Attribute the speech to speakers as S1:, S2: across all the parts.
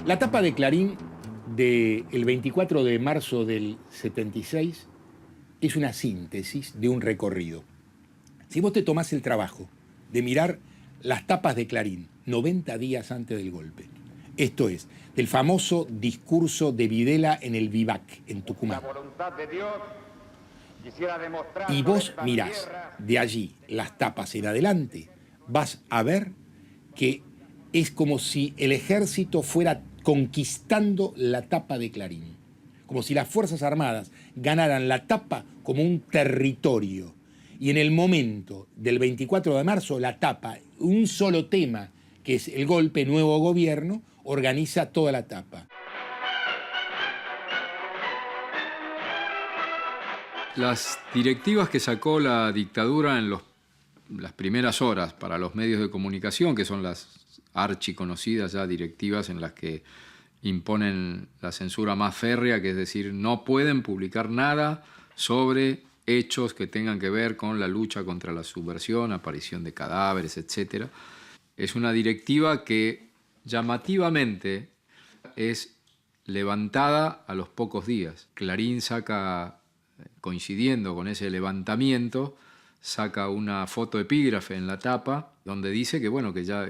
S1: La tapa de Clarín del 24 de marzo del 76 es una síntesis de un recorrido. Si vos te tomás el trabajo de mirar las tapas de Clarín 90 días antes del golpe, esto es, del famoso discurso de Videla en el Vivac, en Tucumán, y vos mirás de allí las tapas en adelante, vas a ver que es como si el ejército fuera conquistando la tapa de Clarín, como si las Fuerzas Armadas ganaran la tapa como un territorio. Y en el momento del 24 de marzo, la tapa, un solo tema, que es el golpe, nuevo gobierno, organiza toda la tapa.
S2: Las directivas que sacó la dictadura en las primeras horas para los medios de comunicación, que son las archiconocidas ya directivas en las que imponen la censura más férrea, que es decir, no pueden publicar nada sobre hechos que tengan que ver con la lucha contra la subversión, aparición de cadáveres, etc. Es una directiva que llamativamente es levantada a los pocos días. Clarín saca, coincidiendo con ese levantamiento, saca una foto epígrafe en la tapa donde dice que, bueno, que ya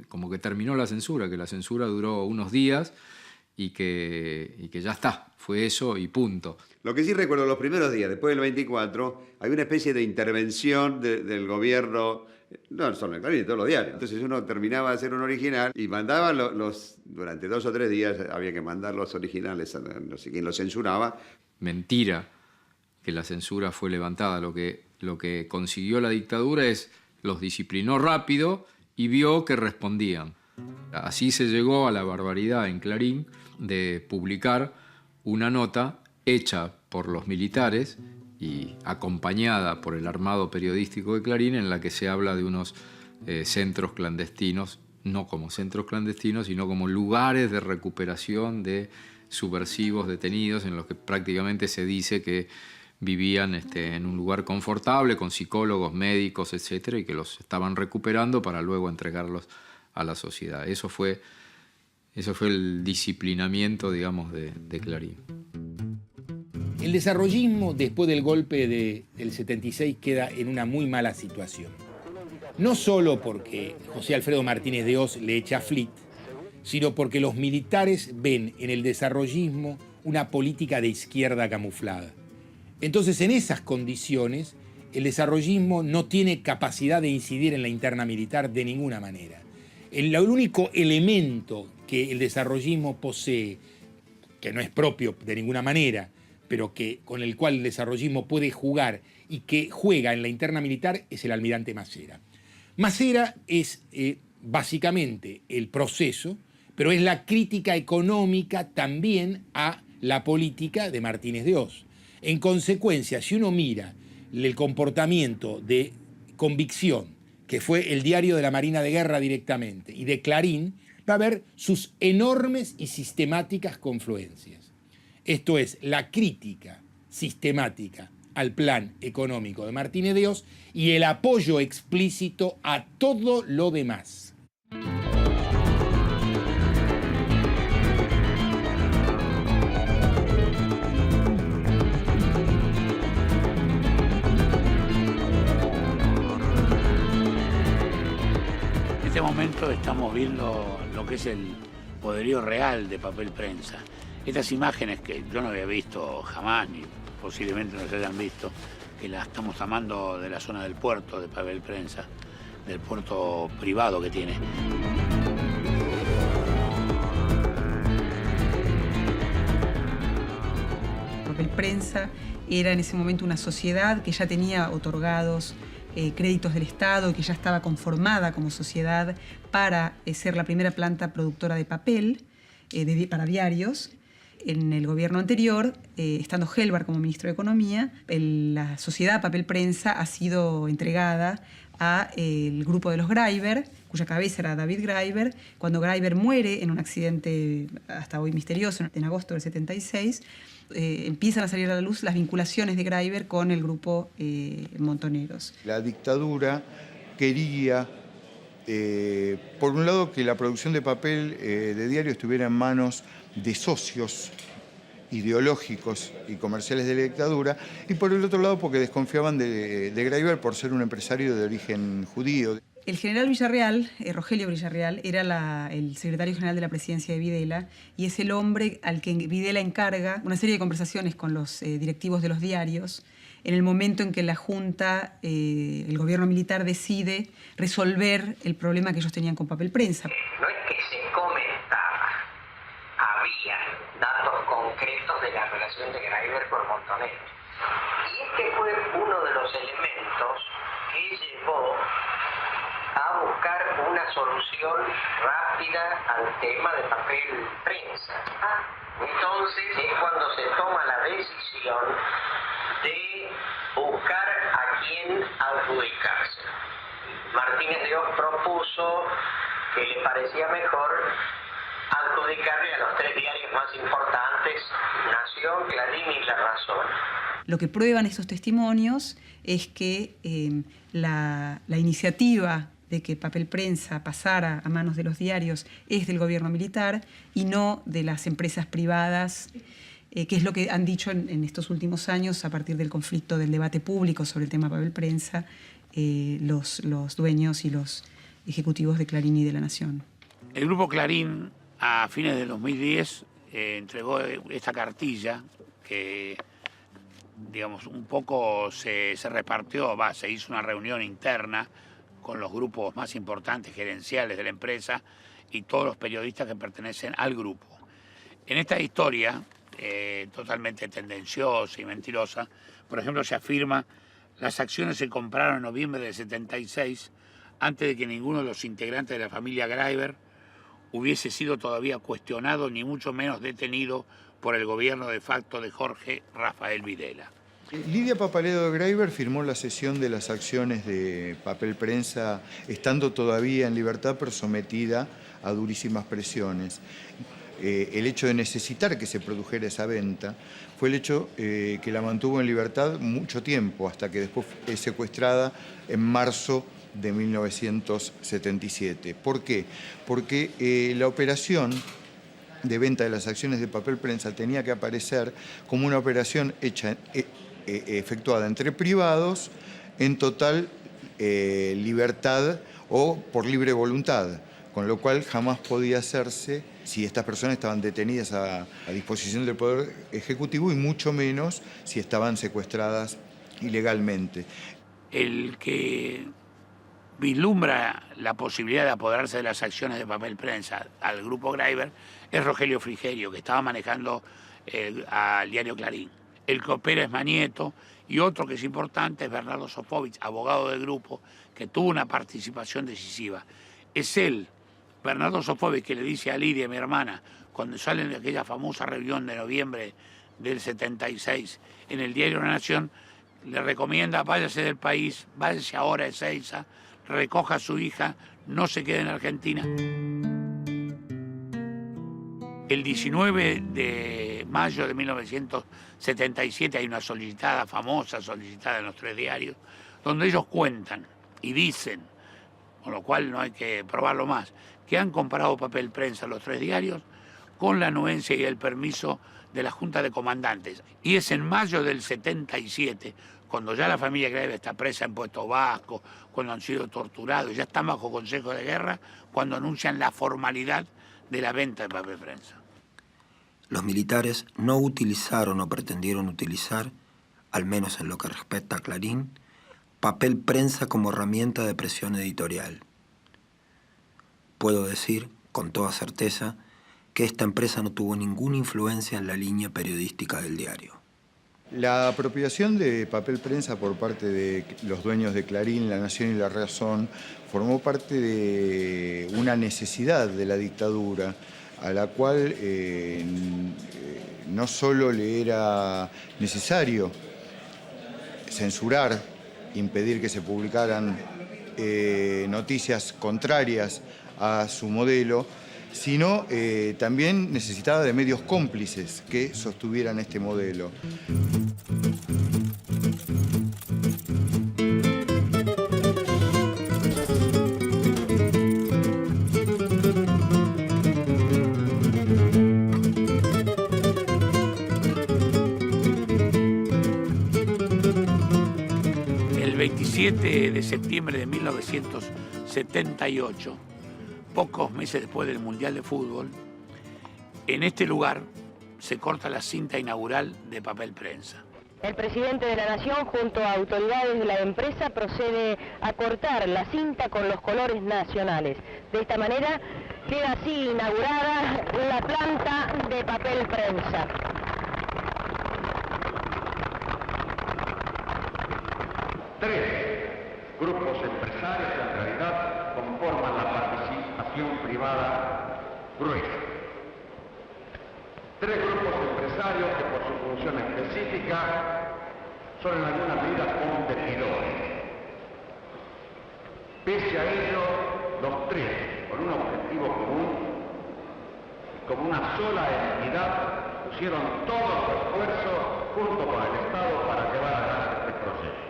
S2: como que terminó la censura, que la censura duró unos días y que ya está, fue eso y punto.
S3: Lo que sí recuerdo, los primeros días, después del 24, hay una especie de intervención del gobierno, no solo en Clarín, en todos los diarios. Entonces uno terminaba de hacer un original y mandaba durante 2 o 3 días había que mandar los originales, no sé quién los censuraba.
S2: Mentira que la censura fue levantada. Lo que consiguió la dictadura es los disciplinó rápido y vio que respondían. Así se llegó a la barbaridad en Clarín de publicar una nota hecha por los militares y acompañada por el armado periodístico de Clarín, en la que se habla de unos centros clandestinos, no como centros clandestinos, sino como lugares de recuperación de subversivos detenidos, en los que prácticamente se dice que vivían en un lugar confortable, con psicólogos, médicos, etcétera, y que los estaban recuperando para luego entregarlos a la sociedad. Eso fue el disciplinamiento, digamos, de Clarín.
S1: El desarrollismo, después del golpe del 76, queda en una muy mala situación. No solo porque José Alfredo Martínez de Hoz le echa a Flitt, sino porque los militares ven en el desarrollismo una política de izquierda camuflada. Entonces, en esas condiciones, el desarrollismo no tiene capacidad de incidir en la interna militar de ninguna manera. El único elemento que el desarrollismo posee, que no es propio de ninguna manera, pero con el cual el desarrollismo puede jugar y que juega en la interna militar, es el almirante Macera. Macera es básicamente el proceso, pero es la crítica económica también a la política de Martínez de Hoz. En consecuencia, si uno mira el comportamiento de Convicción, que fue el diario de la Marina de Guerra directamente, y de Clarín, va a ver sus enormes y sistemáticas confluencias. Esto es, la crítica sistemática al plan económico de Martínez de Hoz y el apoyo explícito a todo lo demás.
S4: momento estamos viendo lo que es el poderío real de Papel Prensa. Estas imágenes que yo no había visto jamás, ni posiblemente no se hayan visto, que las estamos tomando de la zona del puerto de Papel Prensa, del puerto privado que tiene.
S5: Papel Prensa era en ese momento una sociedad que ya tenía otorgados créditos del Estado, que ya estaba conformada como sociedad para ser la primera planta productora de papel para diarios. En el gobierno anterior, estando Helbar como ministro de Economía, la sociedad Papel Prensa ha sido entregada al grupo de los Greiber, cuya cabeza era David Greiber. Cuando Greiber muere en un accidente hasta hoy misterioso, en agosto del 76, empiezan a salir a la luz las vinculaciones de Greiber con el grupo Montoneros.
S6: La dictadura quería, por un lado, que la producción de papel de diario estuviera en manos de socios ideológicos y comerciales de la dictadura, y por el otro lado porque desconfiaban de Greiber por ser un empresario de origen judío.
S5: El general Villarreal, Rogelio Villarreal, era el secretario general de la presidencia de Videla y es el hombre al que Videla encarga una serie de conversaciones con los directivos de los diarios en el momento en que la Junta, el gobierno militar, decide resolver el problema que ellos tenían con Papel Prensa.
S7: No es que se comentaba, había datos concretos de la relación de Greiber con Montoneros. Y este fue uno de los elementos que llevó a buscar una solución rápida al tema de Papel Prensa. Entonces es cuando se toma la decisión de buscar a quién adjudicarse. Martínez de Oz propuso que le parecía mejor adjudicarle a los 3 diarios más importantes, Nación, Clarín y La Razón.
S5: Lo que prueban estos testimonios es que la iniciativa de que Papel Prensa pasara a manos de los diarios es del gobierno militar y no de las empresas privadas, que es lo que han dicho en estos últimos años a partir del conflicto del debate público sobre el tema Papel Prensa, los dueños y los ejecutivos de Clarín y de La Nación.
S4: El grupo Clarín, a fines del 2010, entregó esta cartilla que, digamos, un poco se repartió, se hizo una reunión interna con los grupos más importantes gerenciales de la empresa y todos los periodistas que pertenecen al grupo. En esta historia, totalmente tendenciosa y mentirosa, por ejemplo, se afirma las acciones se compraron en noviembre del 76 antes de que ninguno de los integrantes de la familia Greiber hubiese sido todavía cuestionado ni mucho menos detenido por el gobierno de facto de Jorge Rafael Videla.
S6: Lidia Papparedo de Greiber firmó la cesión de las acciones de Papel Prensa estando todavía en libertad, pero sometida a durísimas presiones. El hecho de necesitar que se produjera esa venta fue el hecho que la mantuvo en libertad mucho tiempo, hasta que después fue secuestrada en marzo de 1977. ¿Por qué? Porque la operación de venta de las acciones de Papel Prensa tenía que aparecer como una operación hecha efectuada entre privados en total libertad o por libre voluntad, con lo cual jamás podía hacerse si estas personas estaban detenidas a disposición del Poder Ejecutivo y mucho menos si estaban secuestradas ilegalmente.
S4: El que vislumbra la posibilidad de apoderarse de las acciones de Papel Prensa al grupo Greiber es Rogelio Frigerio, que estaba manejando al diario Clarín. El que opera es Manieto y otro que es importante es Bernardo Sofovich, abogado del grupo, que tuvo una participación decisiva. Es él, Bernardo Sofovich, que le dice a Lidia, mi hermana, cuando salen de aquella famosa reunión de noviembre del 76 en el diario La Nación, le recomienda váyase del país, váyase ahora a Ezeiza, recoja a su hija, no se quede en Argentina. El 19 de mayo de 1977 hay una famosa solicitada en los 3 diarios, donde ellos cuentan y dicen, con lo cual no hay que probarlo más, que han comprado Papel Prensa los 3 diarios con la anuencia y el permiso de la Junta de Comandantes. Y es en mayo del 77, cuando ya la familia Greiber está presa en Puerto Vasco, cuando han sido torturados, ya están bajo consejo de guerra, cuando anuncian la formalidad de la venta de papel prensa.
S8: Los militares no utilizaron o pretendieron utilizar, al menos en lo que respecta a Clarín, papel prensa como herramienta de presión editorial. Puedo decir, con toda certeza, que esta empresa no tuvo ninguna influencia en la línea periodística del diario.
S6: La apropiación de papel prensa por parte de los dueños de Clarín, La Nación y La Razón formó parte de una necesidad de la dictadura, a la cual no solo le era necesario censurar, impedir que se publicaran noticias contrarias a su modelo, sino también necesitaba de medios cómplices que sostuvieran este modelo.
S4: El 27 de septiembre de 1978, pocos meses después del Mundial de Fútbol, en este lugar se corta la cinta inaugural de papel prensa.
S9: El presidente de la Nación, junto a autoridades de la empresa, procede a cortar la cinta con los colores nacionales. De esta manera queda así inaugurada la planta de papel prensa.
S10: Tres grupos empresarios en realidad conforman la participación privada gruesa. Tres grupos empresarios que por su función específica son en alguna medida competidores. Pese a ello, los tres, con un objetivo común, como una sola entidad, pusieron todo su esfuerzo junto con el Estado para llevar adelante este proceso.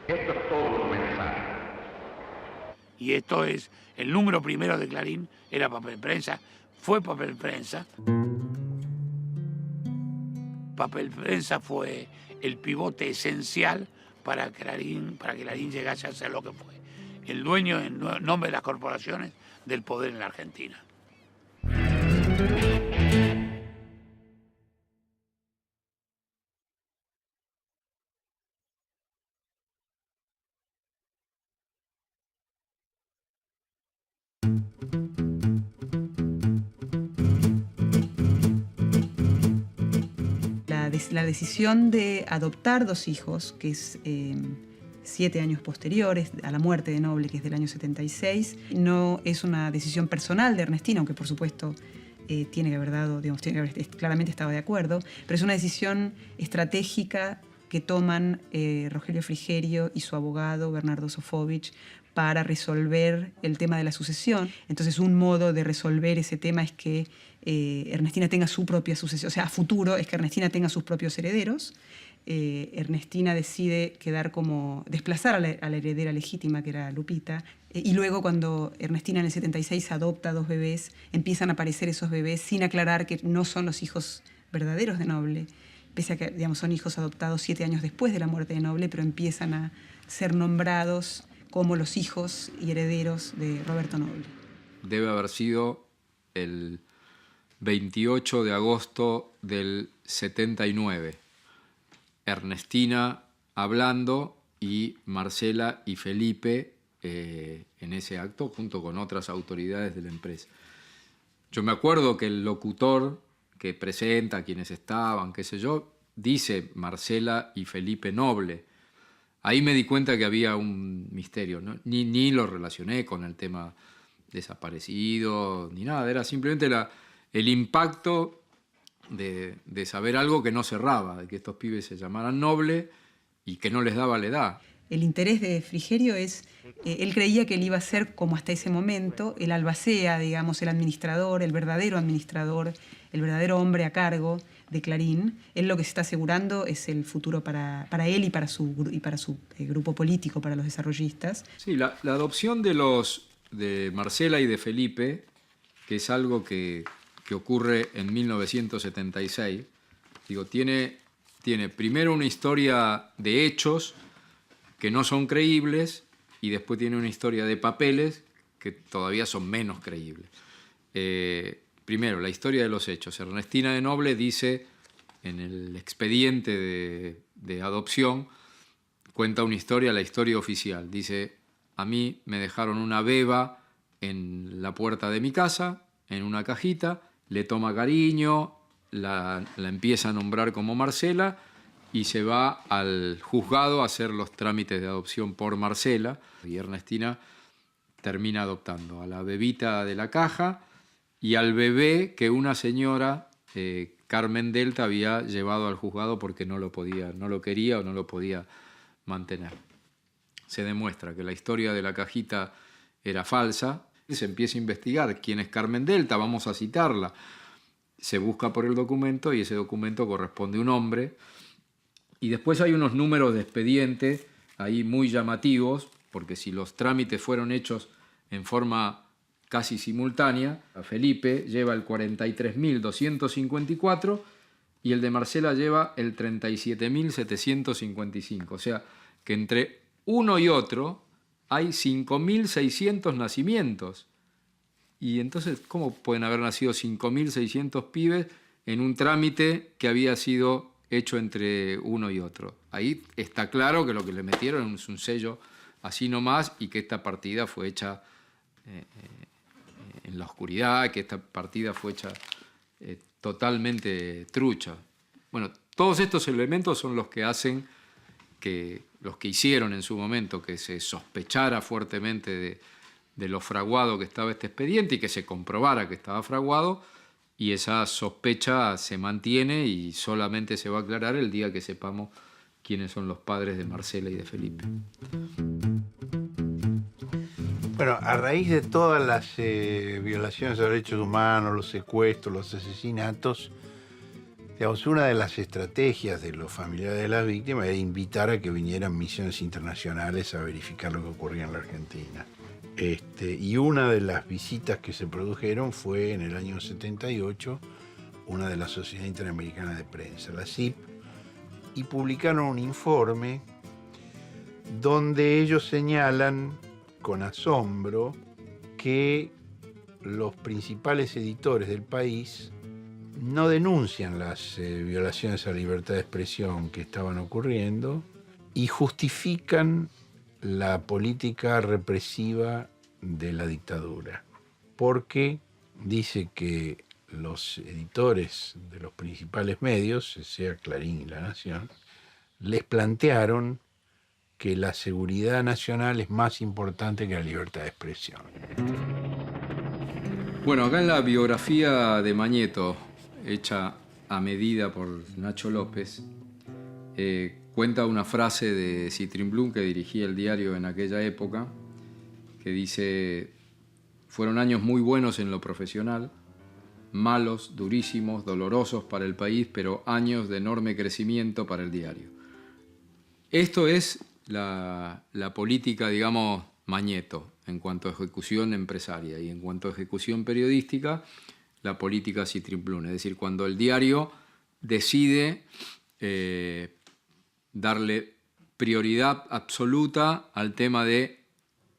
S10: Esto es todo un mensaje.
S4: Y esto es, el número primero de Clarín era papel prensa, fue papel prensa. Papel prensa fue el pivote esencial para que Clarín llegase a ser lo que fue. El dueño, en nombre de las corporaciones, del poder en la Argentina.
S5: La decisión de adoptar dos hijos, que es 7 años posteriores a la muerte de Noble, que es del año 76, no es una decisión personal de Ernestina, aunque por supuesto tiene que haber dado, digamos, claramente estaba de acuerdo, pero es una decisión estratégica que toman Rogelio Frigerio y su abogado Bernardo Sofovich para resolver el tema de la sucesión. Entonces, un modo de resolver ese tema es que Ernestina tenga su propia sucesión, o sea, a futuro es que Ernestina tenga sus propios herederos. Ernestina decide desplazar a la heredera legítima, que era Lupita, y luego cuando Ernestina en el 76 adopta 2 bebés, empiezan a aparecer esos bebés sin aclarar que no son los hijos verdaderos de Noble, pese a que, digamos, son hijos adoptados 7 años después de la muerte de Noble, pero empiezan a ser nombrados como los hijos y herederos de Roberto Noble.
S2: Debe haber sido el 28 de agosto del 79. Ernestina hablando y Marcela y Felipe en ese acto junto con otras autoridades de la empresa. Yo me acuerdo que el locutor que presenta a quienes estaban, qué sé yo, dice Marcela y Felipe Noble. Ahí me di cuenta que había un misterio, ¿no? Ni lo relacioné con el tema desaparecido, ni nada. Era simplemente el impacto de saber algo que no cerraba, de que estos pibes se llamaran Noble y que no les daba la edad.
S5: El interés de Frigerio es, él creía que él iba a ser, como hasta ese momento, el albacea, digamos, el administrador, el verdadero administrador, el verdadero hombre a cargo de Clarín. Él lo que se está asegurando es el futuro para él y para su grupo político, para los desarrollistas.
S2: Sí, la adopción de Marcela y de Felipe, que es algo que que ocurre en 1976, digo, tiene primero una historia de hechos que no son creíbles y después tiene una historia de papeles que todavía son menos creíbles. Primero, la historia de los hechos. Ernestina de Noble dice en el expediente de adopción, cuenta una historia, la historia oficial. Dice, a mí me dejaron una beba en la puerta de mi casa, en una cajita, le toma cariño, la empieza a nombrar como Marcela y se va al juzgado a hacer los trámites de adopción por Marcela. Y Ernestina termina adoptando a la bebita de la caja y al bebé que una señora, Carmen Delta, había llevado al juzgado porque no lo quería o no lo podía mantener. Se demuestra que la historia de la cajita era falsa. Se empieza a investigar quién es Carmen Delta, vamos a citarla. Se busca por el documento y ese documento corresponde a un hombre. Y después hay unos números de expediente ahí muy llamativos, porque si los trámites fueron hechos en forma casi simultánea, Felipe lleva el 43.254 y el de Marcela lleva el 37.755. O sea que entre uno y otro hay 5.600 nacimientos. Y entonces, ¿cómo pueden haber nacido 5.600 pibes en un trámite que había sido hecho entre uno y otro? Ahí está claro que lo que le metieron es un sello así nomás y que esta partida fue hecha en la oscuridad, que esta partida fue hecha totalmente trucha. Bueno, todos estos elementos son los que hacen los que hicieron en su momento que se sospechara fuertemente de lo fraguado que estaba este expediente y que se comprobara que estaba fraguado, y esa sospecha se mantiene y solamente se va a aclarar el día que sepamos quiénes son los padres de Marcela y de Felipe.
S11: Bueno, a raíz de todas las violaciones de derechos humanos, los secuestros, los asesinatos, digamos, una de las estrategias de los familiares de las víctimas era invitar a que vinieran misiones internacionales a verificar lo que ocurría en la Argentina. Y una de las visitas que se produjeron fue en el año 78, una de la Sociedad Interamericana de Prensa, la SIP, y publicaron un informe donde ellos señalan con asombro que los principales editores del país no denuncian las violaciones a la libertad de expresión que estaban ocurriendo y justifican la política represiva de la dictadura, porque dice que los editores de los principales medios, sea Clarín y La Nación, les plantearon que la seguridad nacional es más importante que la libertad de expresión.
S2: Bueno, acá en la biografía de Mañeto, hecha a medida por Nacho López, cuenta una frase de Citrin Blum, que dirigía el diario en aquella época, que dice: fueron años muy buenos en lo profesional, malos, durísimos, dolorosos para el país, pero años de enorme crecimiento para el diario. Esto es la política, digamos, Mañeto, en cuanto a ejecución empresaria, y en cuanto a ejecución periodística, la política Citrin Blum. Es decir, cuando el diario decide darle prioridad absoluta al tema de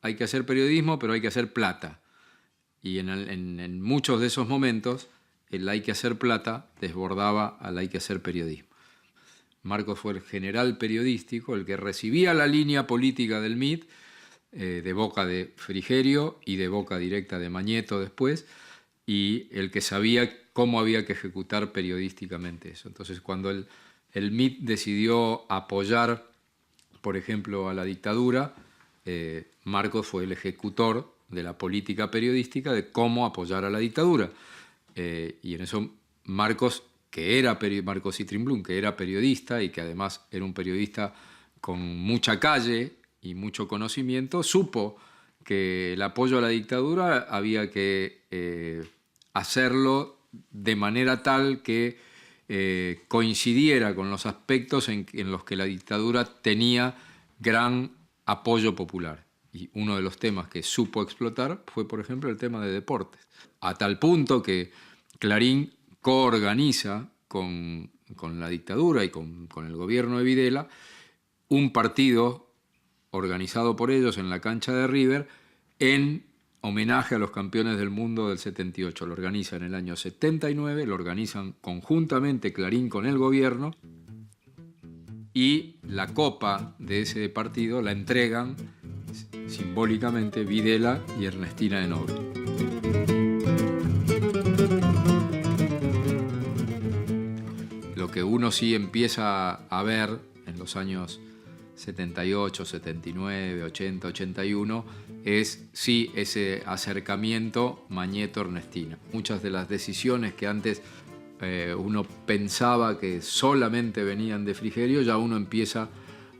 S2: hay que hacer periodismo, pero hay que hacer plata. Y en muchos de esos momentos el hay que hacer plata desbordaba al hay que hacer periodismo. Marcos fue el general periodístico, el que recibía la línea política del MIT, de boca de Frigerio y de boca directa de Mañeto después, y el que sabía cómo había que ejecutar periodísticamente eso. Entonces, cuando el MIT decidió apoyar, por ejemplo, a la dictadura, Marcos fue el ejecutor de la política periodística de cómo apoyar a la dictadura. Y en eso Marcos Citrin Blum, que era periodista y que además era un periodista con mucha calle y mucho conocimiento, supo que el apoyo a la dictadura había que hacerlo de manera tal que coincidiera con los aspectos en los que la dictadura tenía gran apoyo popular. Y uno de los temas que supo explotar fue, por ejemplo, el tema de deportes. A tal punto que Clarín coorganiza con la dictadura y con el gobierno de Videla un partido organizado por ellos en la cancha de River en homenaje a los campeones del mundo del 78. Lo organizan en el año 79, lo organizan conjuntamente Clarín con el gobierno y la copa de ese partido la entregan simbólicamente Videla y Ernestina de Noble. Lo que uno sí empieza a ver en los años 78, 79, 80, 81 es sí ese acercamiento Mañeto-Ernestina. Muchas de las decisiones que antes uno pensaba que solamente venían de Frigerio, ya uno empieza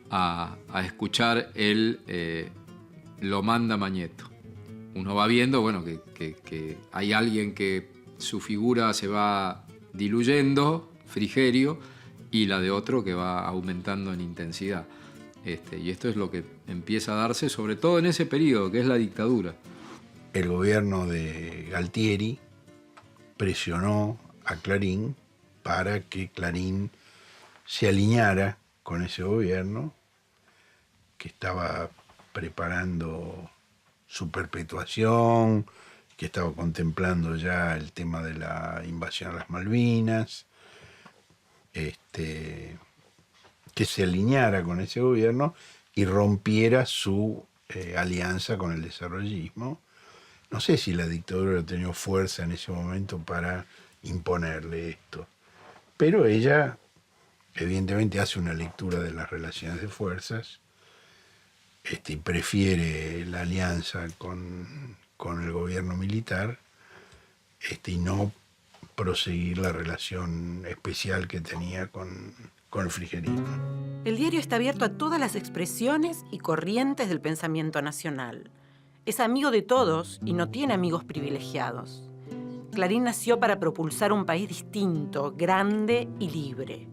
S2: a escuchar lo manda Mañeto. Uno va viendo, bueno, que hay alguien que su figura se va diluyendo, Frigerio, y la de otro que va aumentando en intensidad. Y esto es lo que empieza a darse, sobre todo en ese periodo, que es la dictadura.
S11: El gobierno de Galtieri presionó a Clarín para que Clarín se alineara con ese gobierno que estaba preparando su perpetuación, que estaba contemplando ya el tema de la invasión a las Malvinas, que se alineara con ese gobierno y rompiera su alianza con el desarrollismo. No sé si la dictadura ha tenido fuerza en ese momento para imponerle esto, pero ella evidentemente hace una lectura de las relaciones de fuerzas y prefiere la alianza con el gobierno militar y no proseguir la relación especial que tenía con el frigerismo.
S12: El diario está abierto a todas las expresiones y corrientes del pensamiento nacional. Es amigo de todos y no tiene amigos privilegiados. Clarín nació para propulsar un país distinto, grande y libre.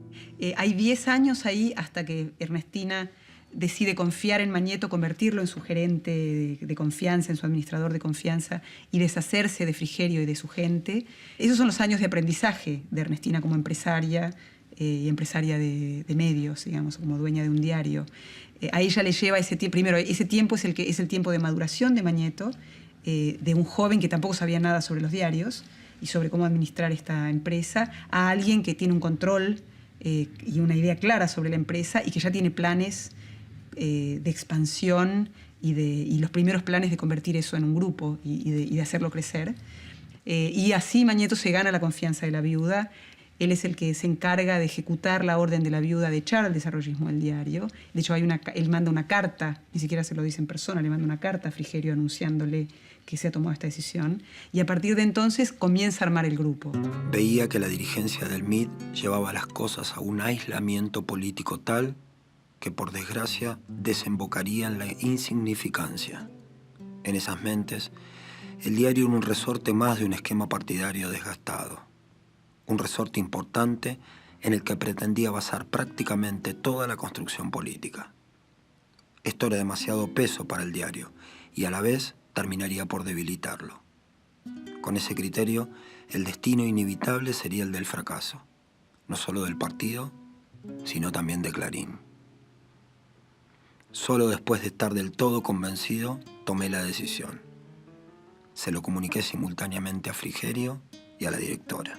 S5: Hay 10 años ahí hasta que Ernestina decide confiar en Mañeto, convertirlo en su gerente de confianza, en su administrador de confianza y deshacerse de Frigerio y de su gente. Esos son los años de aprendizaje de Ernestina como empresaria y empresaria de medios, digamos, como dueña de un diario. A ella le lleva ese tiempo, primero, ese tiempo es el tiempo de maduración de Mañeto, de un joven que tampoco sabía nada sobre los diarios y sobre cómo administrar esta empresa, a alguien que tiene un control y una idea clara sobre la empresa y que ya tiene planes de expansión y los primeros planes de convertir eso en un grupo y de hacerlo crecer. Y así Mañeto se gana la confianza de la viuda. Él es el que se encarga de ejecutar la orden de la viuda de echar al desarrollismo del diario. De hecho, él manda una carta, ni siquiera se lo dice en persona, le manda una carta a Frigerio anunciándole que se ha tomado esta decisión. Y a partir de entonces comienza a armar el grupo.
S8: Veía que la dirigencia del MID llevaba las cosas a un aislamiento político tal que, por desgracia, desembocaría en la insignificancia. En esas mentes, el diario era un resorte más de un esquema partidario desgastado. Un resorte importante en el que pretendía basar prácticamente toda la construcción política. Esto era demasiado peso para el diario y a la vez terminaría por debilitarlo. Con ese criterio, el destino inevitable sería el del fracaso, no solo del partido, sino también de Clarín. Solo después de estar del todo convencido, tomé la decisión. Se lo comuniqué simultáneamente a Frigerio y a la directora.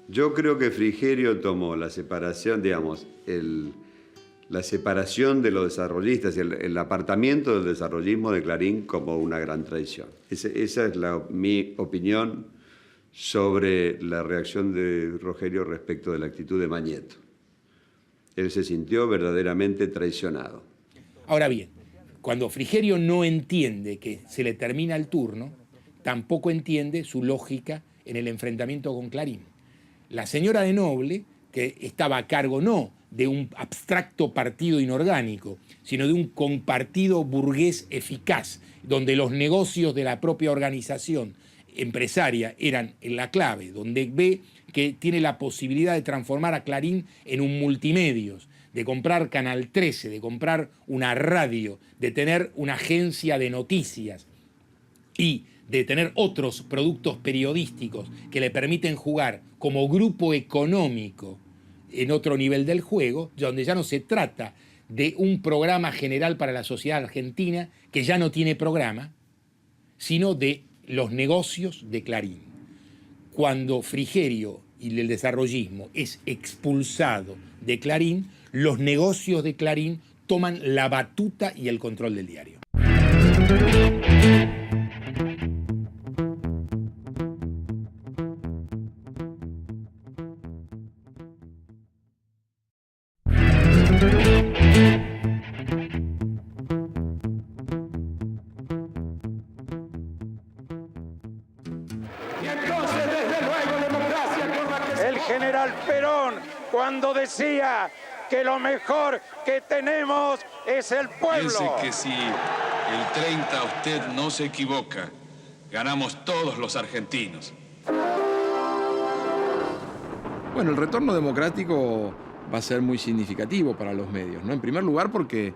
S3: Yo creo que Frigerio tomó la separación, digamos, la separación de los desarrollistas y el apartamiento del desarrollismo de Clarín como una gran traición. Esa es mi opinión sobre la reacción de Rogerio respecto de la actitud de Mañeto. Él se sintió verdaderamente traicionado.
S1: Ahora bien, cuando Frigerio no entiende que se le termina el turno, tampoco entiende su lógica en el enfrentamiento con Clarín. La señora de Noble, que estaba a cargo no de un abstracto partido inorgánico, sino de un compartido burgués eficaz, donde los negocios de la propia organización empresaria eran en la clave, donde ve que tiene la posibilidad de transformar a Clarín en un multimedios, de comprar Canal 13, de comprar una radio, de tener una agencia de noticias y de tener otros productos periodísticos que le permiten jugar como grupo económico en otro nivel del juego, donde ya no se trata de un programa general para la sociedad argentina, que ya no tiene programa, sino de los negocios de Clarín. Cuando Frigerio y el desarrollismo es expulsado de Clarín, los negocios de Clarín toman la batuta y el control del diario.
S10: El general Perón, cuando decía que lo mejor que tenemos es el pueblo.
S13: Piense que si el 30 usted no se equivoca, ganamos todos los argentinos.
S2: Bueno, el retorno democrático va a ser muy significativo para los medios, ¿no? En primer lugar porque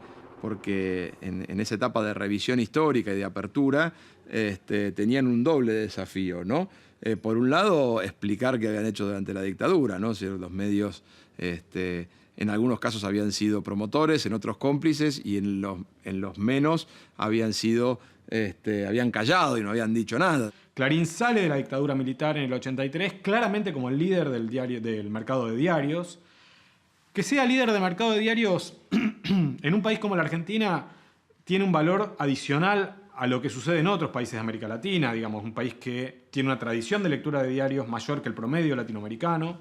S2: en esa etapa de revisión histórica y de apertura tenían un doble desafío, ¿no? Por un lado, explicar qué habían hecho durante la dictadura, ¿no? O sea, los medios en algunos casos habían sido promotores, en otros cómplices, y en los menos habían callado y no habían dicho nada.
S14: Clarín sale de la dictadura militar en el 83 claramente como el líder del mercado de diarios. Que sea líder de mercado de diarios en un país como la Argentina tiene un valor adicional a lo que sucede en otros países de América Latina, digamos, un país que tiene una tradición de lectura de diarios mayor que el promedio latinoamericano,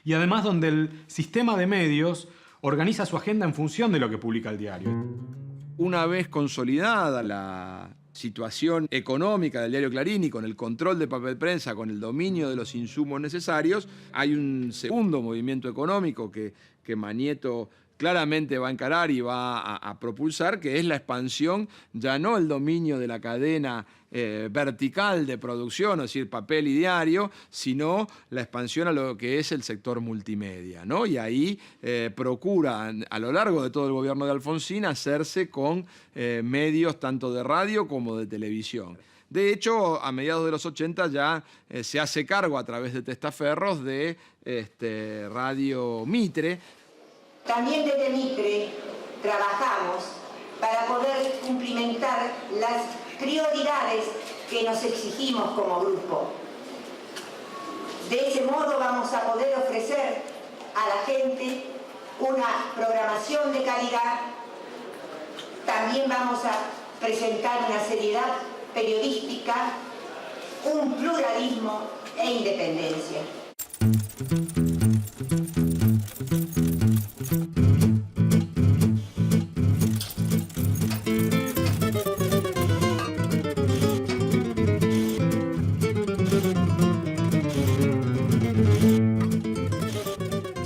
S14: y además donde el sistema de medios organiza su agenda en función de lo que publica el diario.
S2: Una vez consolidada la situación económica del diario Clarín y con el control de papel prensa, con el dominio de los insumos necesarios, hay un segundo movimiento económico que Manieto claramente va a encarar y va a propulsar, que es la expansión, ya no el dominio de la cadena vertical de producción, es decir, papel y diario, sino la expansión a lo que es el sector multimedia, ¿no? Y ahí procura, a lo largo de todo el gobierno de Alfonsín, hacerse con medios tanto de radio como de televisión. De hecho, a mediados de los 80 ya se hace cargo a través de testaferros de Radio Mitre.
S15: También desde Mitre trabajamos para poder cumplimentar las prioridades que nos exigimos como grupo. De ese modo vamos a poder ofrecer a la gente una programación de calidad. También vamos a presentar una seriedad periodística, un pluralismo e independencia.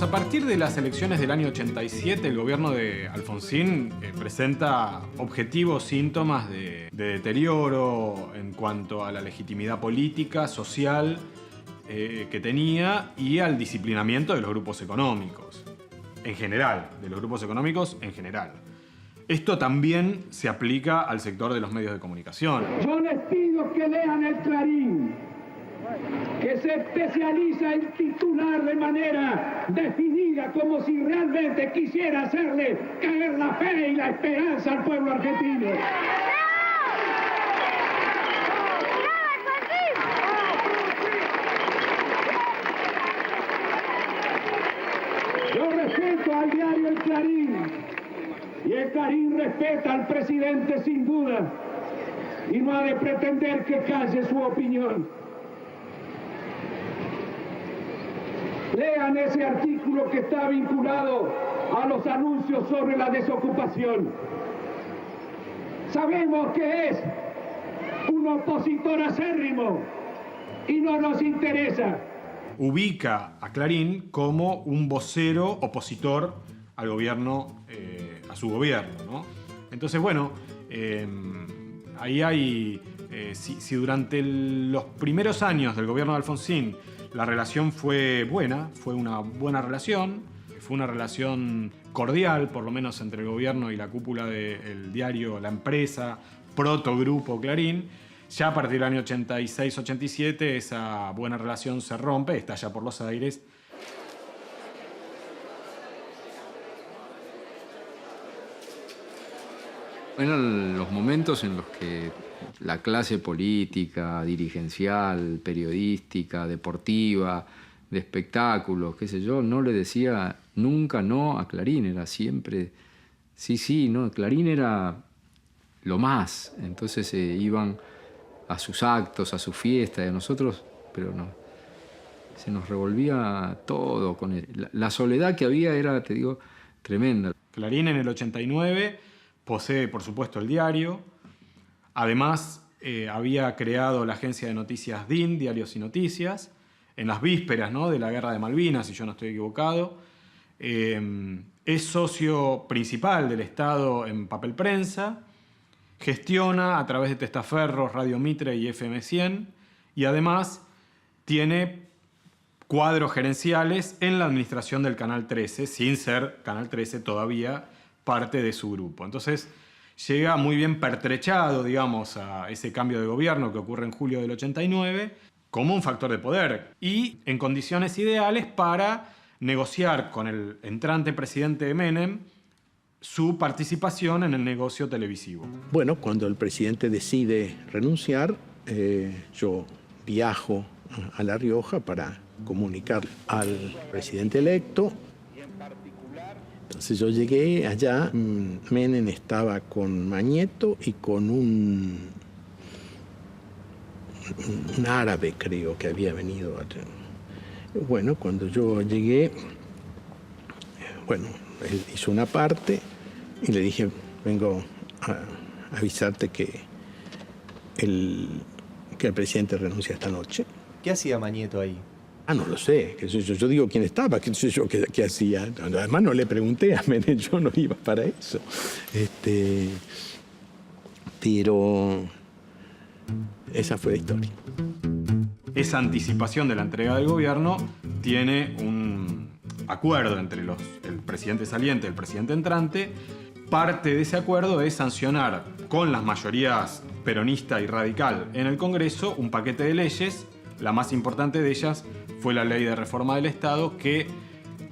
S14: A partir de las elecciones del año 87, el gobierno de Alfonsín presenta objetivos síntomas de deterioro en cuanto a la legitimidad política, social que tenía y al disciplinamiento de los grupos económicos, en general, de los grupos económicos en general. Esto también se aplica al sector de los medios de comunicación.
S16: Yo les pido que lean el Clarín, que se especializa en titular de manera definida, como si realmente quisiera hacerle caer la fe y la esperanza al pueblo argentino. Yo respeto al diario El Clarín, y el Clarín respeta al presidente sin duda, y no ha de pretender que calle su opinión. Lean ese artículo que está vinculado a los anuncios sobre la desocupación. Sabemos que es un opositor acérrimo y no nos interesa.
S14: Ubica a Clarín como un vocero opositor al gobierno, a su gobierno, ¿no? Entonces, bueno, ahí hay, si durante los primeros años del gobierno de Alfonsín la relación fue buena, fue una buena relación, fue una relación cordial, por lo menos entre el gobierno y la cúpula del diario La Empresa, protogrupo Clarín. Ya a partir del año 86-87 esa buena relación se rompe, estalla por los aires.
S2: Eran los momentos en los que la clase política, dirigencial, periodística, deportiva, de espectáculos, qué sé yo, no le decía nunca no a Clarín, era siempre sí, no, Clarín era lo más. Entonces iban a sus actos, a sus fiestas, y a nosotros, pero no, se nos revolvía todo con él. La soledad que había era, te digo, tremenda.
S14: Clarín en el 89 posee, por supuesto, el diario. Además, había creado la agencia de noticias DIN, Diarios y Noticias, en las vísperas, ¿no?, de la Guerra de Malvinas, si yo no estoy equivocado. Es socio principal del Estado en papel prensa, gestiona a través de testaferros Radio Mitre y FM 100, y además tiene cuadros gerenciales en la administración del Canal 13, sin ser Canal 13 todavía parte de su grupo. Entonces llega muy bien pertrechado, digamos, a ese cambio de gobierno que ocurre en julio del 89, como un factor de poder y en condiciones ideales para negociar con el entrante presidente Menem su participación en el negocio televisivo.
S17: Bueno, cuando el presidente decide renunciar, yo viajo a La Rioja para comunicar al presidente electo. Entonces yo llegué allá, Menem estaba con Mañeto y con un árabe, creo, que había venido. Bueno, cuando yo llegué, bueno, él hizo una parte y le dije, vengo a avisarte que el presidente renuncia esta noche.
S18: ¿Qué hacía Mañeto ahí?
S17: No lo sé. Yo digo quién estaba, qué sé yo qué hacía. Además no le pregunté a Menem, yo no iba para eso. Pero esa fue la historia.
S14: Esa anticipación de la entrega del gobierno tiene un acuerdo entre el presidente saliente y el presidente entrante. Parte de ese acuerdo es sancionar con las mayorías peronista y radical en el Congreso un paquete de leyes. La más importante de ellas fue la Ley de Reforma del Estado, que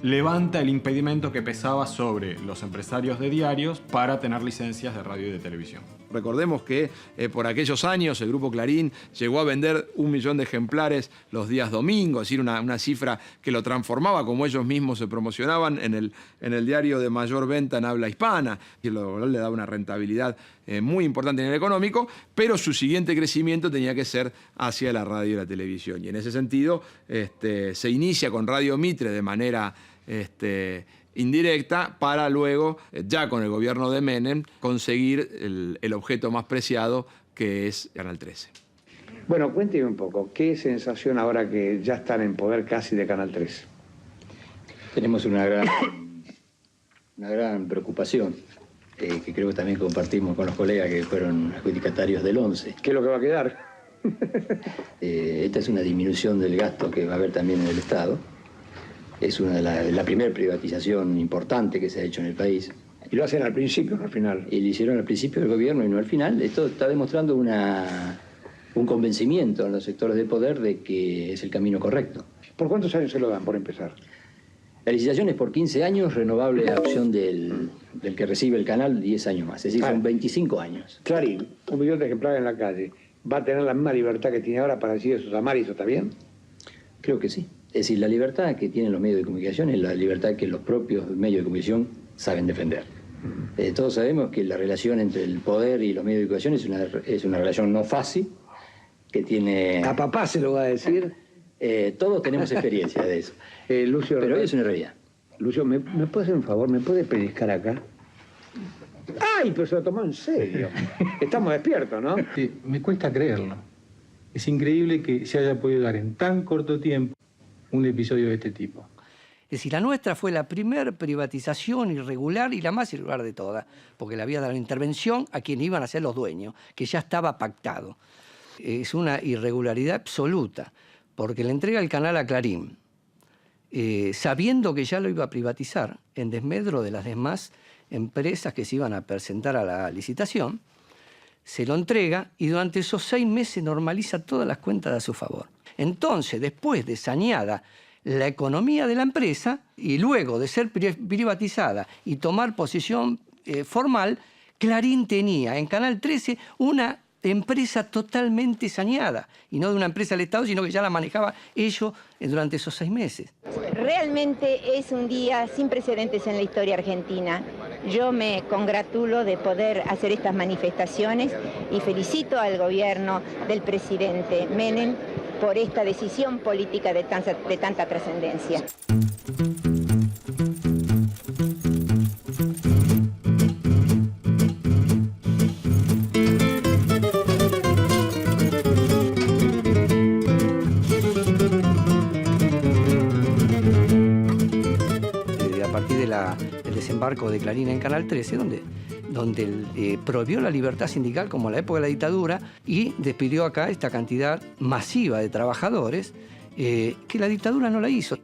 S14: levanta el impedimento que pesaba sobre los empresarios de diarios para tener licencias de radio y de televisión.
S19: Recordemos que por aquellos años el Grupo Clarín llegó a vender 1 millón de ejemplares los días domingos, es decir, una cifra que lo transformaba, como ellos mismos se promocionaban, en el diario de mayor venta en habla hispana, y le daba una rentabilidad muy importante en el económico, pero su siguiente crecimiento tenía que ser hacia la radio y la televisión. Y en ese sentido se inicia con Radio Mitre de manera indirecta para luego, ya con el gobierno de Menem, conseguir el objeto más preciado, que es Canal 13.
S20: Bueno, cuénteme un poco, ¿qué sensación ahora que ya están en poder casi de Canal 13?
S21: Tenemos una gran preocupación, que creo que también compartimos con los colegas que fueron adjudicatarios del 11.
S20: ¿Qué es lo que va a quedar?
S21: Esta es una disminución del gasto que va a haber también en el Estado. Es la primera privatización importante que se ha hecho en el país.
S20: Y lo hacen al principio, no al final.
S21: Y lo hicieron al principio del gobierno y no al final. Esto está demostrando un convencimiento en los sectores de poder de que es el camino correcto.
S20: ¿Por cuántos años se lo dan, por empezar?
S21: La licitación es por 15 años, renovable a opción del que recibe el canal 10 años más. Es decir, son 25 años.
S20: Clarín, 1 millón de ejemplares en la calle. ¿Va a tener la misma libertad que tiene ahora para decir eso, amar y eso está bien?
S21: Creo que sí. Es decir, la libertad que tienen los medios de comunicación es la libertad que los propios medios de comunicación saben defender. Todos sabemos que la relación entre el poder y los medios de comunicación es una relación no fácil, que tiene...
S20: A papá se lo va a decir.
S21: Todos tenemos experiencia de eso.
S20: Lucio,
S21: pero hoy es una realidad.
S20: Lucio, ¿me puede hacer un favor? ¿Me puede pellizcar acá? ¡Ay, pero se lo tomó en serio! Estamos despiertos, ¿no?
S22: Sí, me cuesta creerlo. Es increíble que se haya podido dar en tan corto tiempo un episodio de este tipo.
S23: Es decir, la nuestra fue la primera privatización irregular y la más irregular de todas, porque le había dado intervención a quienes iban a ser los dueños, que ya estaba pactado. Es una irregularidad absoluta, porque le entrega el canal a Clarín, sabiendo que ya lo iba a privatizar, en desmedro de las demás empresas que se iban a presentar a la licitación, se lo entrega y durante esos 6 meses normaliza todas las cuentas a su favor. Entonces, después de saneada la economía de la empresa y luego de ser privatizada y tomar posición formal, Clarín tenía en Canal 13 una empresa totalmente saneada, y no de una empresa del Estado, sino que ya la manejaba ellos durante esos 6 meses.
S15: Realmente es un día sin precedentes en la historia argentina. Yo me congratulo de poder hacer estas manifestaciones y felicito al gobierno del presidente Menem por esta decisión política de tanta trascendencia.
S23: El desembarco de Clarín en Canal 13, donde prohibió la libertad sindical como en la época de la dictadura y despidió acá esta cantidad masiva de trabajadores que la dictadura no la hizo.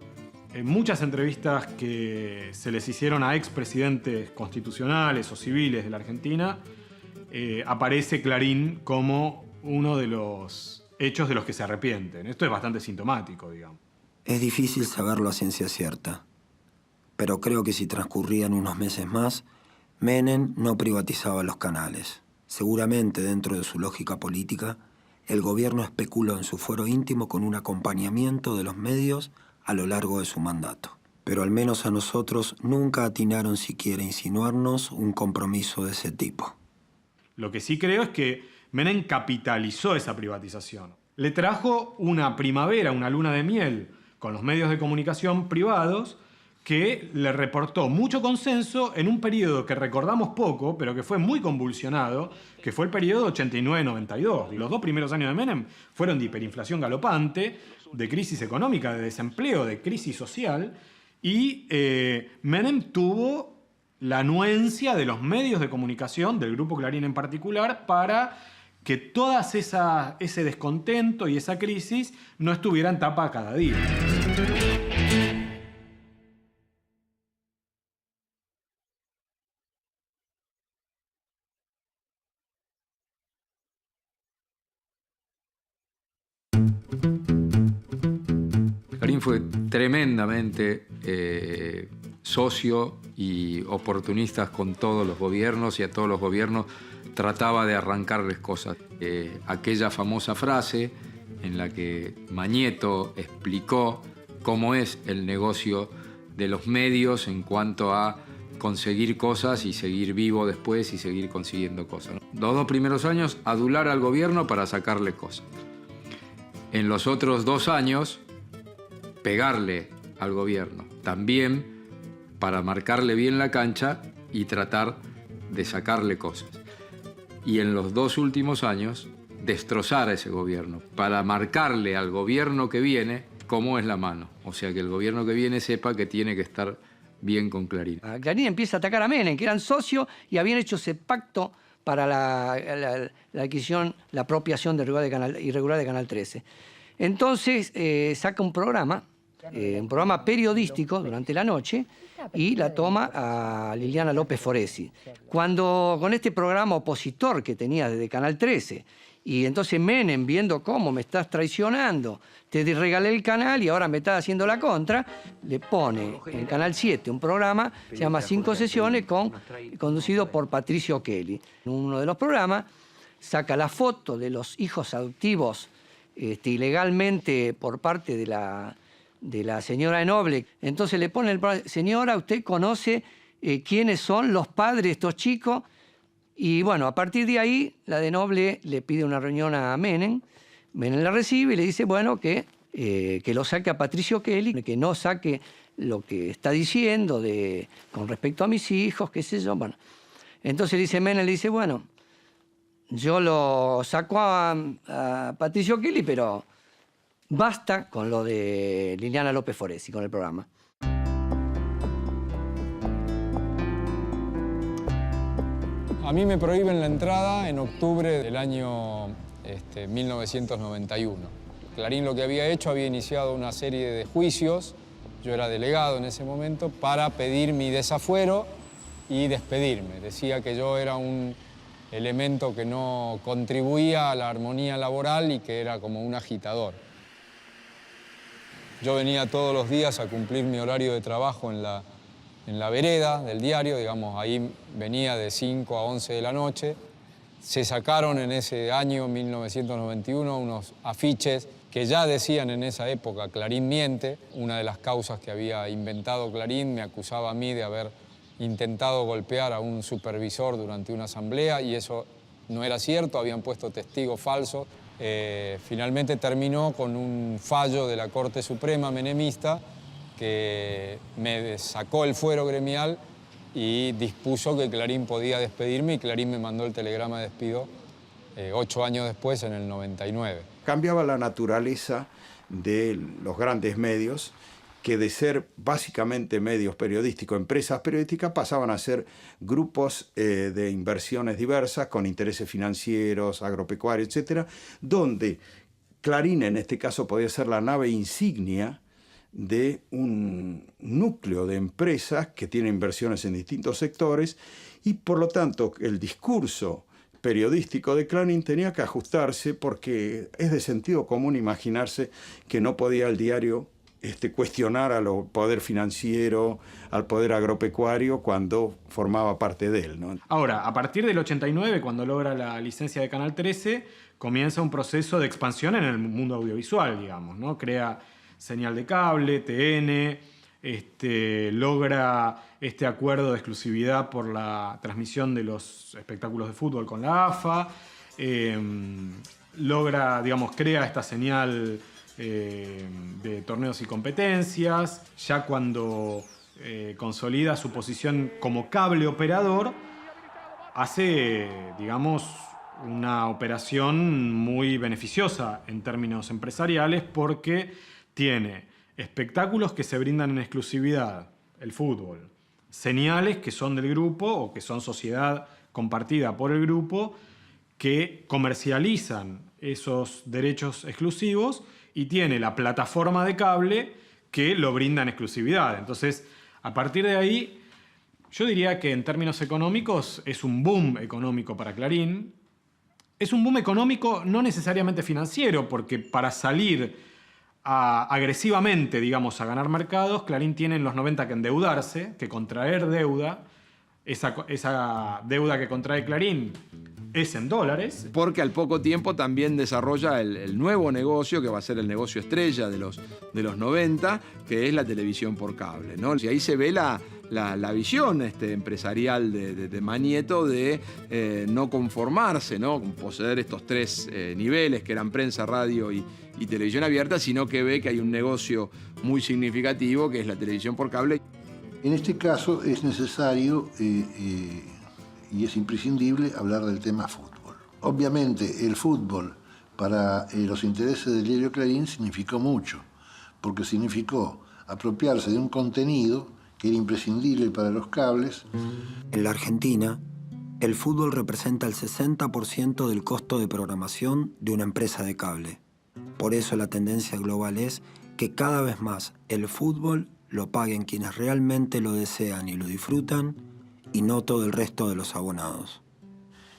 S14: En muchas entrevistas que se les hicieron a expresidentes constitucionales o civiles de la Argentina, aparece Clarín como uno de los hechos de los que se arrepienten. Esto es bastante sintomático, digamos.
S8: Es difícil saberlo a ciencia cierta, pero creo que si transcurrían unos meses más, Menem no privatizaba los canales. Seguramente, dentro de su lógica política, el gobierno especuló en su fuero íntimo con un acompañamiento de los medios a lo largo de su mandato. Pero al menos a nosotros nunca atinaron siquiera a insinuarnos un compromiso de ese tipo.
S14: Lo que sí creo es que Menem capitalizó esa privatización. Le trajo una primavera, una luna de miel con los medios de comunicación privados que le reportó mucho consenso en un periodo que recordamos poco, pero que fue muy convulsionado, que fue el periodo 89-92. Los 2 primeros años de Menem fueron de hiperinflación galopante, de crisis económica, de desempleo, de crisis social, y Menem tuvo la anuencia de los medios de comunicación, del Grupo Clarín en particular, para que todo ese descontento y esa crisis no estuvieran tapa cada día.
S2: Clarín fue tremendamente socio y oportunista con todos los gobiernos, y a todos los gobiernos trataba de arrancarles cosas. Aquella famosa frase en la que Mañeto explicó cómo es el negocio de los medios en cuanto a conseguir cosas y seguir vivo después y seguir consiguiendo cosas. Los 2 primeros años, adular al gobierno para sacarle cosas. En los otros 2 años, pegarle al gobierno, también para marcarle bien la cancha y tratar de sacarle cosas. Y en los 2 últimos años, destrozar a ese gobierno, para marcarle al gobierno que viene cómo es la mano. O sea, que el gobierno que viene sepa que tiene que estar bien con Clarín.
S23: Clarín empieza a atacar a Menem, que eran socios y habían hecho ese pacto para la adquisición, la apropiación irregular de Canal 13. Entonces saca un programa periodístico durante la noche y la toma a Liliana López Foresi. Cuando con este programa opositor que tenía desde Canal 13, y entonces Menem, viendo cómo me estás traicionando, te regalé el canal y ahora me estás haciendo la contra, le pone en Canal 7 un programa, se llama 5 sesiones, conducido por Patricio Kelly. En uno de los programas saca la foto de los hijos adoptivos ilegalmente por parte de la señora de Noble. Entonces le pone el programa: señora, ¿usted conoce quiénes son los padres de estos chicos? Y bueno, a partir de ahí, la de Noble le pide una reunión a Menem. Menem la recibe y le dice, bueno, que lo saque a Patricio Kelly, que no saque lo que está diciendo con respecto a mis hijos, qué sé yo. Bueno, entonces dice Menem, le dice, bueno, yo lo saco a Patricio Kelly, pero basta con lo de Liliana López Foresi, con el programa.
S6: A mí me prohíben la entrada en octubre del año 1991. Clarín lo que había hecho, había iniciado una serie de juicios, yo era delegado en ese momento, para pedir mi desafuero y despedirme. Decía que yo era un elemento que no contribuía a la armonía laboral y que era como un agitador. Yo venía todos los días a cumplir mi horario de trabajo en la vereda del diario, digamos, ahí venía de 5 a 11 de la noche. Se sacaron en ese año, 1991, unos afiches que ya decían en esa época Clarín miente. Una de las causas que había inventado Clarín me acusaba a mí de haber intentado golpear a un supervisor durante una asamblea y eso no era cierto, habían puesto testigos falsos. Finalmente terminó con un fallo de la Corte Suprema menemista que me sacó el fuero gremial y dispuso que Clarín podía despedirme y Clarín me mandó el telegrama de despido 8 años después, en el 99.
S7: Cambiaba la naturaleza de los grandes medios, que de ser básicamente medios periodísticos, empresas periodísticas, pasaban a ser grupos de inversiones diversas con intereses financieros, agropecuarios, etcétera, donde Clarín en este caso podía ser la nave insignia de un núcleo de empresas que tiene inversiones en distintos sectores y por lo tanto el discurso periodístico de Clarín tenía que ajustarse porque es de sentido común imaginarse que no podía el diario cuestionar al poder financiero, al poder agropecuario cuando formaba parte de él, ¿no?
S14: Ahora, a partir del 89, cuando logra la licencia de Canal 13, comienza un proceso de expansión en el mundo audiovisual, digamos, ¿no? Crea señal de cable, TN, logra este acuerdo de exclusividad por la transmisión de los espectáculos de fútbol con la AFA, logra, digamos, crea esta señal de torneos y competencias. Ya cuando consolida su posición como cable operador, hace, digamos, una operación muy beneficiosa en términos empresariales porque tiene espectáculos que se brindan en exclusividad, el fútbol, señales que son del grupo o que son sociedad compartida por el grupo, que comercializan esos derechos exclusivos, y tiene la plataforma de cable que lo brinda en exclusividad. Entonces, a partir de ahí, yo diría que en términos económicos es un boom económico para Clarín. Es un boom económico no necesariamente financiero, porque para salir agresivamente, digamos, a ganar mercados, Clarín tiene en los 90 que endeudarse, que contraer deuda. Esa deuda que contrae Clarín es en dólares.
S19: Porque al poco tiempo también desarrolla el nuevo negocio, que va a ser el negocio estrella de los 90, que es la televisión por cable, ¿no? Y ahí se ve la visión empresarial de Manieto de no conformarse, ¿no? Con poseer estos 3 niveles que eran prensa, radio y televisión abierta, sino que ve que hay un negocio muy significativo que es la televisión por cable.
S11: En este caso es necesario y es imprescindible hablar del tema fútbol. Obviamente el fútbol para los intereses del diario Clarín significó mucho, porque significó apropiarse de un contenido que era imprescindible para los cables.
S8: En la Argentina, el fútbol representa el 60% del costo de programación de una empresa de cable. Por eso la tendencia global es que cada vez más el fútbol lo paguen quienes realmente lo desean y lo disfrutan, y no todo el resto de los abonados.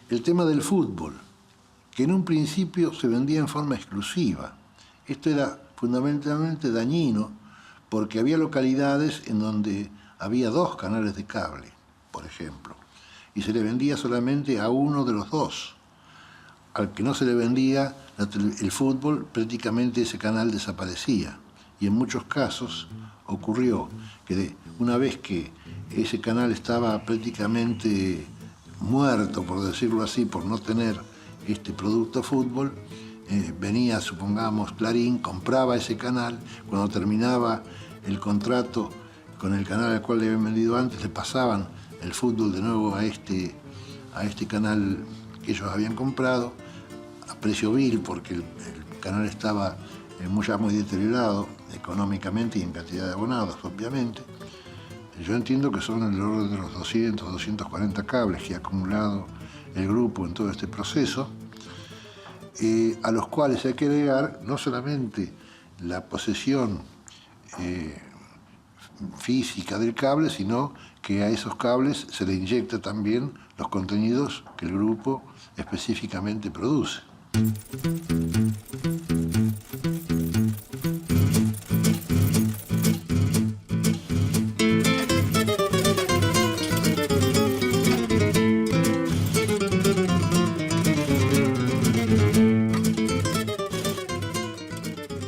S11: El tema del fútbol, que en un principio se vendía en forma exclusiva. Esto era fundamentalmente dañino porque había localidades en donde había 2 canales de cable, por ejemplo, y se le vendía solamente a uno de los 2. Al que no se le vendía el fútbol, prácticamente ese canal desaparecía. Y en muchos casos ocurrió que una vez que ese canal estaba prácticamente muerto, por decirlo así, por no tener este producto fútbol, venía, supongamos, Clarín, compraba ese canal, cuando terminaba el contrato con el canal al cual le habían vendido antes, le pasaban el fútbol de nuevo a este canal que ellos habían comprado, a precio vil, porque el canal estaba ya muy deteriorado económicamente y en cantidad de abonados, obviamente. Yo entiendo que son el orden de los 200, 240 cables que ha acumulado el grupo en todo este proceso, a los cuales hay que agregar no solamente la posesión
S4: física del cable, sino que a esos cables se le inyecta también los contenidos que el grupo específicamente produce.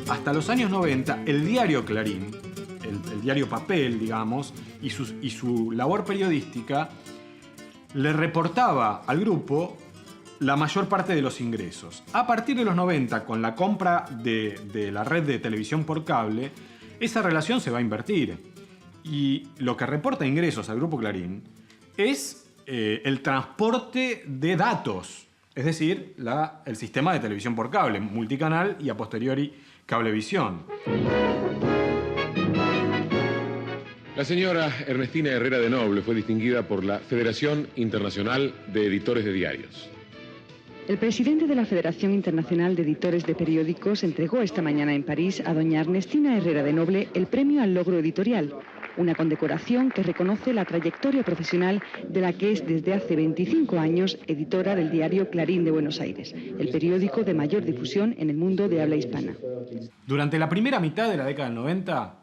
S14: Hasta los años 90, el diario Clarín, el diario papel, digamos, y su labor periodística, le reportaba al grupo la mayor parte de los ingresos. A partir de los 90, con la compra de la red de televisión por cable, esa relación se va a invertir. Y lo que reporta ingresos al grupo Clarín es el transporte de datos, es decir, el sistema de televisión por cable, multicanal y a posteriori cablevisión.
S9: La señora Ernestina Herrera de Noble fue distinguida por la Federación Internacional de Editores de Diarios.
S18: El presidente de la Federación Internacional de Editores de Periódicos entregó esta mañana en París a doña Ernestina Herrera de Noble el premio al logro editorial, una condecoración que reconoce la trayectoria profesional de la que es desde hace 25 años editora del diario Clarín de Buenos Aires, el periódico de mayor difusión en el mundo de habla hispana.
S14: Durante la primera mitad de la década del 90,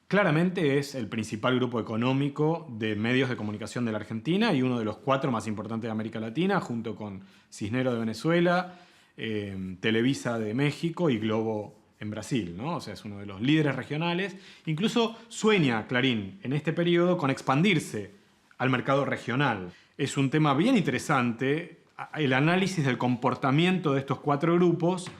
S14: claramente es el principal grupo económico de medios de comunicación de la Argentina y uno de los 4 más importantes de América Latina, junto con Cisnero de Venezuela, Televisa de México y Globo en Brasil, ¿no? O sea, es uno de los líderes regionales. Incluso sueña Clarín en este periodo con expandirse al mercado regional. Es un tema bien interesante el análisis del comportamiento de estos 4 grupos,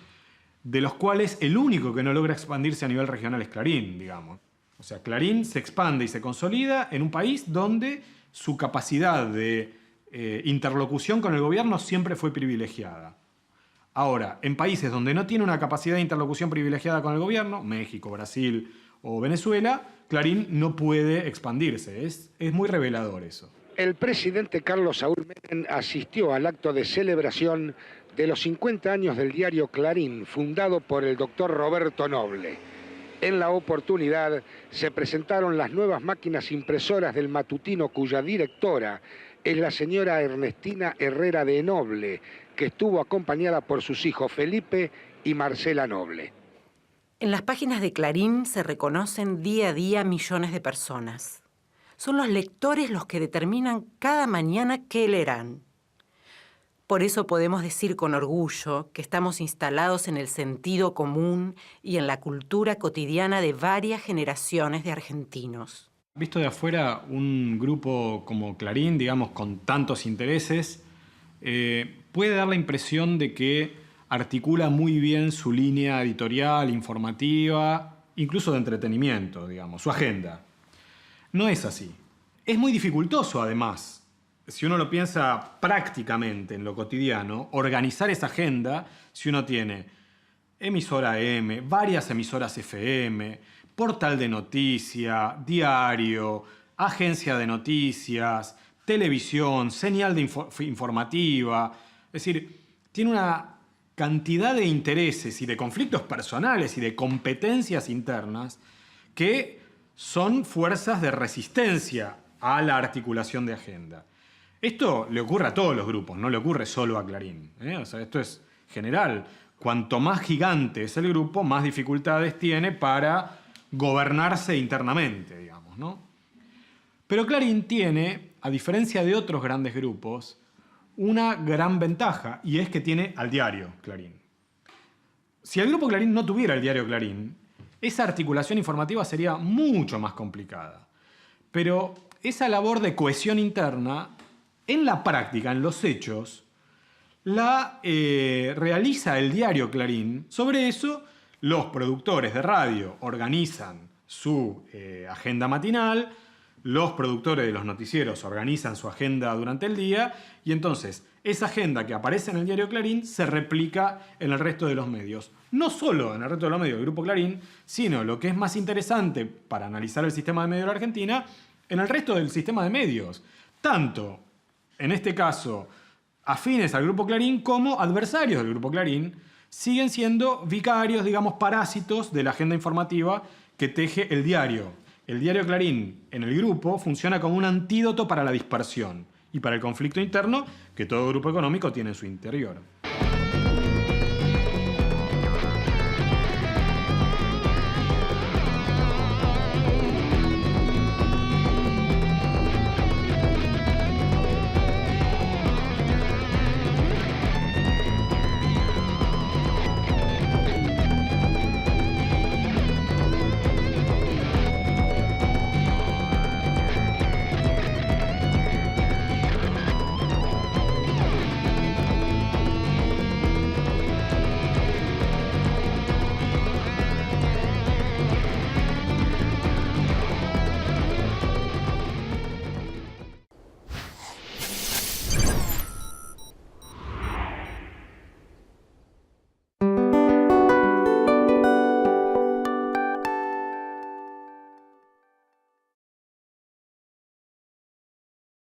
S14: de los cuales el único que no logra expandirse a nivel regional es Clarín, digamos. O sea, Clarín se expande y se consolida en un país donde su capacidad de interlocución con el gobierno siempre fue privilegiada. Ahora, en países donde no tiene una capacidad de interlocución privilegiada con el gobierno, México, Brasil o Venezuela, Clarín no puede expandirse. Es muy revelador eso.
S24: El presidente Carlos Saúl Menem asistió al acto de celebración de los 50 años del diario Clarín, fundado por el doctor Roberto Noble. En la oportunidad se presentaron las nuevas máquinas impresoras del matutino, cuya directora es la señora Ernestina Herrera de Noble, que estuvo acompañada por sus hijos Felipe y Marcela Noble.
S12: En las páginas de Clarín se reconocen día a día millones de personas. Son los lectores los que determinan cada mañana qué leerán. Por eso podemos decir con orgullo que estamos instalados en el sentido común y en la cultura cotidiana de varias generaciones de argentinos.
S14: Visto de afuera, un grupo como Clarín, digamos, con tantos intereses, puede dar la impresión de que articula muy bien su línea editorial, informativa, incluso de entretenimiento, digamos, su agenda. No es así. Es muy dificultoso, además, si uno lo piensa prácticamente en lo cotidiano, organizar esa agenda si uno tiene emisora M, varias emisoras FM, portal de noticia, diario, agencia de noticias, televisión, señal de informativa. Es decir, tiene una cantidad de intereses y de conflictos personales y de competencias internas que son fuerzas de resistencia a la articulación de agenda. Esto le ocurre a todos los grupos, no le ocurre solo a Clarín, ¿eh? O sea, esto es general. Cuanto más gigante es el grupo, más dificultades tiene para gobernarse internamente, digamos, ¿no? Pero Clarín tiene, a diferencia de otros grandes grupos, una gran ventaja, y es que tiene al diario Clarín. Si el grupo Clarín no tuviera el diario Clarín, esa articulación informativa sería mucho más complicada. Pero esa labor de cohesión interna, en la práctica, en los hechos, la realiza el diario Clarín. Sobre eso, los productores de radio organizan su agenda matinal, los productores de los noticieros organizan su agenda durante el día, y entonces esa agenda que aparece en el diario Clarín se replica en el resto de los medios. No solo en el resto de los medios del Grupo Clarín, sino, lo que es más interesante para analizar el sistema de medios de la Argentina, en el resto del sistema de medios. Tanto, en este caso, afines al Grupo Clarín como adversarios del Grupo Clarín, siguen siendo vicarios, digamos, parásitos de la agenda informativa que teje el diario El diario Clarín, en el grupo, funciona como un antídoto para la dispersión y para el conflicto interno que todo grupo económico tiene en su interior.